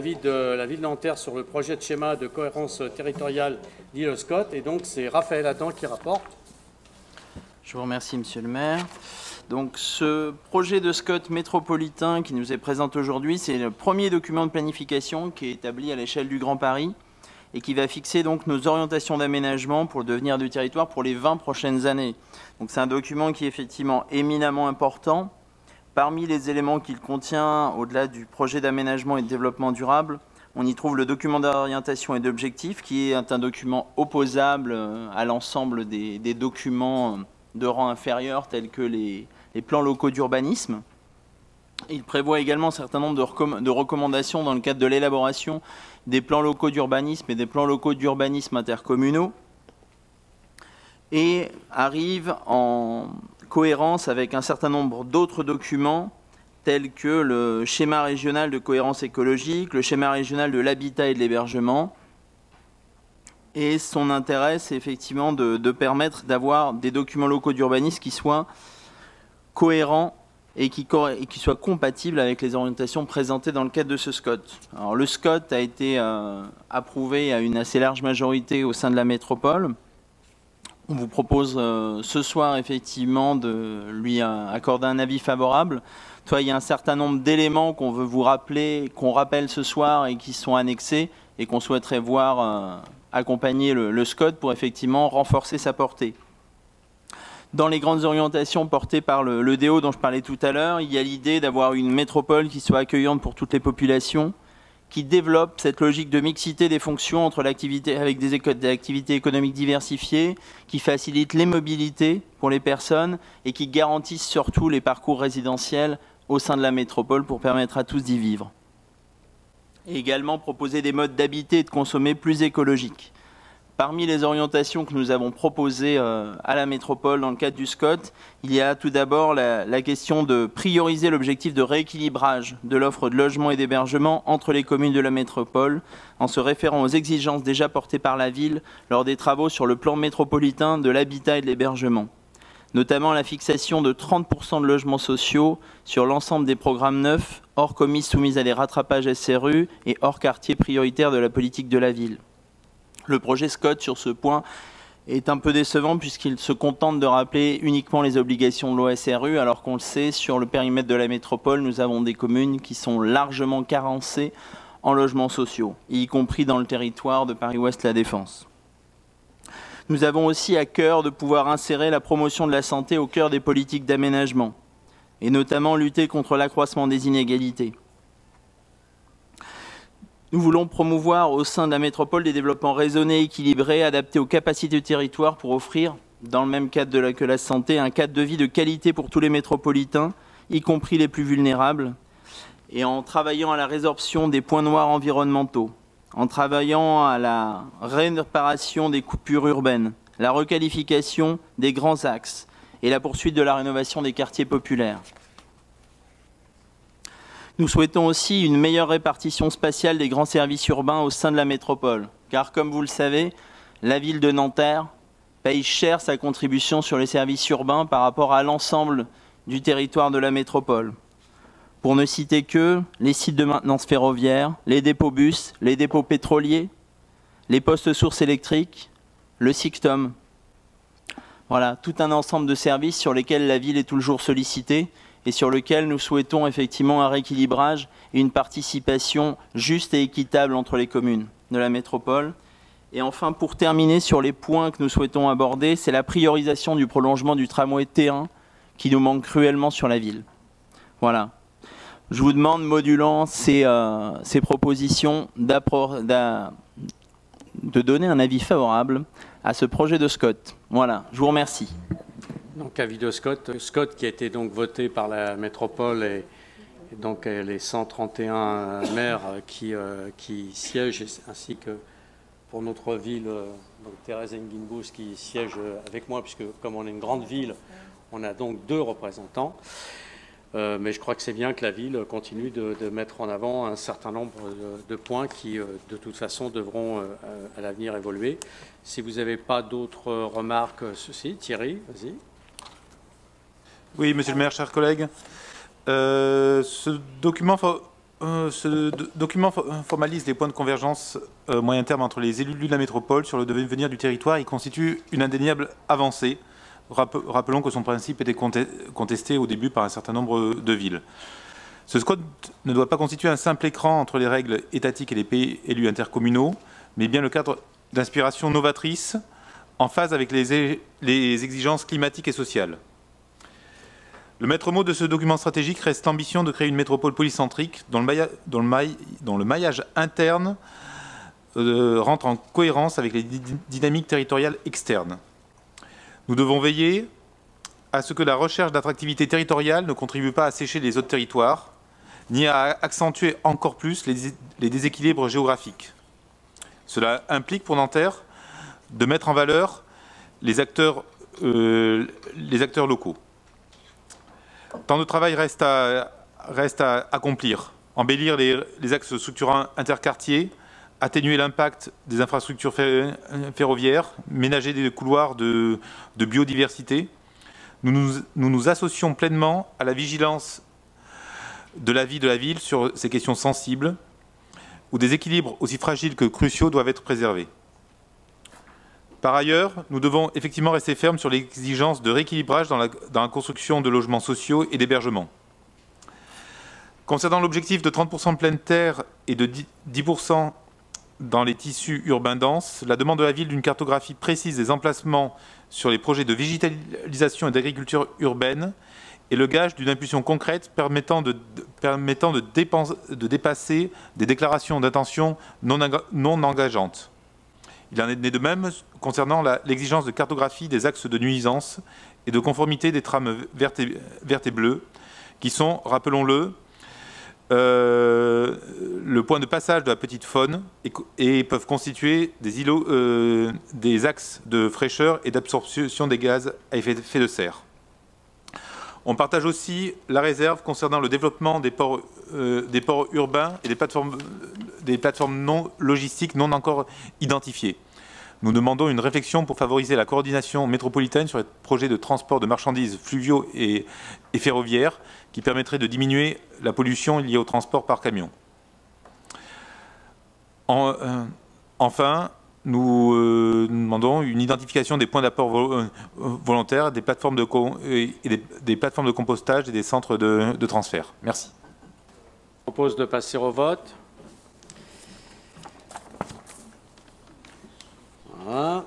l'avis de la ville de Nanterre sur le projet de schéma de cohérence territoriale dit le SCOT. Et donc, c'est Raphaël Adam qui rapporte. Je vous remercie, monsieur le maire. Donc, ce projet de SCOT métropolitain qui nous est présenté aujourd'hui, c'est le premier document de planification qui est établi à l'échelle du Grand Paris et qui va fixer donc nos orientations d'aménagement pour le devenir du territoire pour les 20 prochaines années. Donc, c'est un document qui est effectivement éminemment important. Parmi les éléments qu'il contient, au-delà du projet d'aménagement et de développement durable, on y trouve le document d'orientation et d'objectifs, qui est un document opposable à l'ensemble des documents de rang inférieur, tels que les plans locaux d'urbanisme. Il prévoit également un certain nombre de recommandations dans le cadre de l'élaboration des plans locaux d'urbanisme et des plans locaux d'urbanisme intercommunaux, et arrive en cohérence avec un certain nombre d'autres documents tels que le schéma régional de cohérence écologique, le schéma régional de l'habitat et de l'hébergement. Et son intérêt, c'est effectivement de permettre d'avoir des documents locaux d'urbanisme qui soient cohérents et qui soient compatibles avec les orientations présentées dans le cadre de ce SCOT. Alors, le SCOT a été approuvé à une assez large majorité au sein de la métropole. On vous propose ce soir effectivement de lui accorder un avis favorable. Toi, il y a un certain nombre d'éléments qu'on veut vous rappeler, qu'on rappelle ce soir et qui sont annexés et qu'on souhaiterait voir accompagner le SCOT pour effectivement renforcer sa portée. Dans les grandes orientations portées par le DO dont je parlais tout à l'heure, il y a l'idée d'avoir une métropole qui soit accueillante pour toutes les populations, qui développe cette logique de mixité des fonctions entre l'activité avec des activités économiques diversifiées, qui facilite les mobilités pour les personnes et qui garantissent surtout les parcours résidentiels au sein de la métropole pour permettre à tous d'y vivre. Et également proposer des modes d'habiter et de consommer plus écologiques. Parmi les orientations que nous avons proposées à la métropole dans le cadre du SCOT, il y a tout d'abord la question de prioriser l'objectif de rééquilibrage de l'offre de logement et d'hébergement entre les communes de la métropole en se référant aux exigences déjà portées par la ville lors des travaux sur le plan métropolitain de l'habitat et de l'hébergement, notamment la fixation de 30% de logements sociaux sur l'ensemble des programmes neufs, hors communes soumises à des rattrapages SRU et hors quartiers prioritaires de la politique de la ville. Le projet SCOT, sur ce point, est un peu décevant puisqu'il se contente de rappeler uniquement les obligations de l'OSRU, alors qu'on le sait, sur le périmètre de la métropole, nous avons des communes qui sont largement carencées en logements sociaux, y compris dans le territoire de Paris-Ouest La Défense. Nous avons aussi à cœur de pouvoir insérer la promotion de la santé au cœur des politiques d'aménagement, et notamment lutter contre l'accroissement des inégalités. Nous voulons promouvoir au sein de la métropole des développements raisonnés, équilibrés, adaptés aux capacités du territoire pour offrir, dans le même cadre que la santé, un cadre de vie de qualité pour tous les métropolitains, y compris les plus vulnérables, et en travaillant à la résorption des points noirs environnementaux, en travaillant à la réparation des coupures urbaines, la requalification des grands axes et la poursuite de la rénovation des quartiers populaires. Nous souhaitons aussi une meilleure répartition spatiale des grands services urbains au sein de la métropole, car comme vous le savez, la ville de Nanterre paye cher sa contribution sur les services urbains par rapport à l'ensemble du territoire de la métropole. Pour ne citer que les sites de maintenance ferroviaire, les dépôts bus, les dépôts pétroliers, les postes sources électriques, le Sictom. Voilà, tout un ensemble de services sur lesquels la ville est toujours sollicitée et sur lequel nous souhaitons effectivement un rééquilibrage et une participation juste et équitable entre les communes de la métropole. Et enfin, pour terminer sur les points que nous souhaitons aborder, c'est la priorisation du prolongement du tramway T1 qui nous manque cruellement sur la ville. Voilà. Je vous demande, modulant ces propositions, de donner un avis favorable à ce projet de SCOT. Voilà, je vous remercie. Donc, avis de SCOT qui a été donc voté par la métropole et donc les 131 maires qui siègent, ainsi que pour notre ville, donc Thérèse Enguinbous qui siège avec moi, puisque comme on est une grande ville, on a donc 2 représentants. Mais je crois que c'est bien que la ville continue de mettre en avant un certain nombre de points qui, de toute façon, devront à l'avenir évoluer. Si vous n'avez pas d'autres remarques, Thierry, vas-y. Oui, monsieur le maire, chers collègues. Ce document Ce document formalise les points de convergence moyen terme entre les élus de la métropole sur le devenir du territoire. Il constitue une indéniable avancée. Rappelons que son principe était contesté au début par un certain nombre de villes. Ce SCOT ne doit pas constituer un simple écran entre les règles étatiques et les pays élus intercommunaux, mais bien le cadre d'inspiration novatrice en phase avec les exigences climatiques et sociales. Le maître mot de ce document stratégique reste l'ambition de créer une métropole polycentrique dont le maillage interne rentre en cohérence avec les dynamiques territoriales externes. Nous devons veiller à ce que la recherche d'attractivité territoriale ne contribue pas à sécher les autres territoires, ni à accentuer encore plus les déséquilibres géographiques. Cela implique pour Nanterre de mettre en valeur les acteurs locaux. Tant de travail reste à accomplir. Embellir les axes structurants interquartiers, atténuer l'impact des infrastructures ferroviaires, ménager des couloirs de biodiversité. Nous nous associons pleinement à la vigilance de la vie de la ville sur ces questions sensibles, où des équilibres aussi fragiles que cruciaux doivent être préservés. Par ailleurs, nous devons effectivement rester fermes sur l'exigence de rééquilibrage dans la construction de logements sociaux et d'hébergement. Concernant l'objectif de 30% de pleine terre et de 10% dans les tissus urbains denses, la demande de la ville d'une cartographie précise des emplacements sur les projets de végétalisation et d'agriculture urbaine est le gage d'une impulsion concrète permettant de dépasser des déclarations d'intention non engageantes. Il en est de même concernant l'exigence de cartographie des axes de nuisance et de conformité des trames vertes et bleues, qui sont, rappelons-le, le point de passage de la petite faune et peuvent constituer des îlots, des axes de fraîcheur et d'absorption des gaz à effet de serre. On partage aussi la réserve concernant le développement des ports urbains et des plateformes non logistiques non encore identifiées. Nous demandons une réflexion pour favoriser la coordination métropolitaine sur les projets de transport de marchandises fluviaux et ferroviaires qui permettraient de diminuer la pollution liée au transport par camion. Enfin, nous demandons une identification des points d'apport volontaires, des plateformes de compostage et des centres de transfert. Merci. Je propose de passer au vote. Voilà.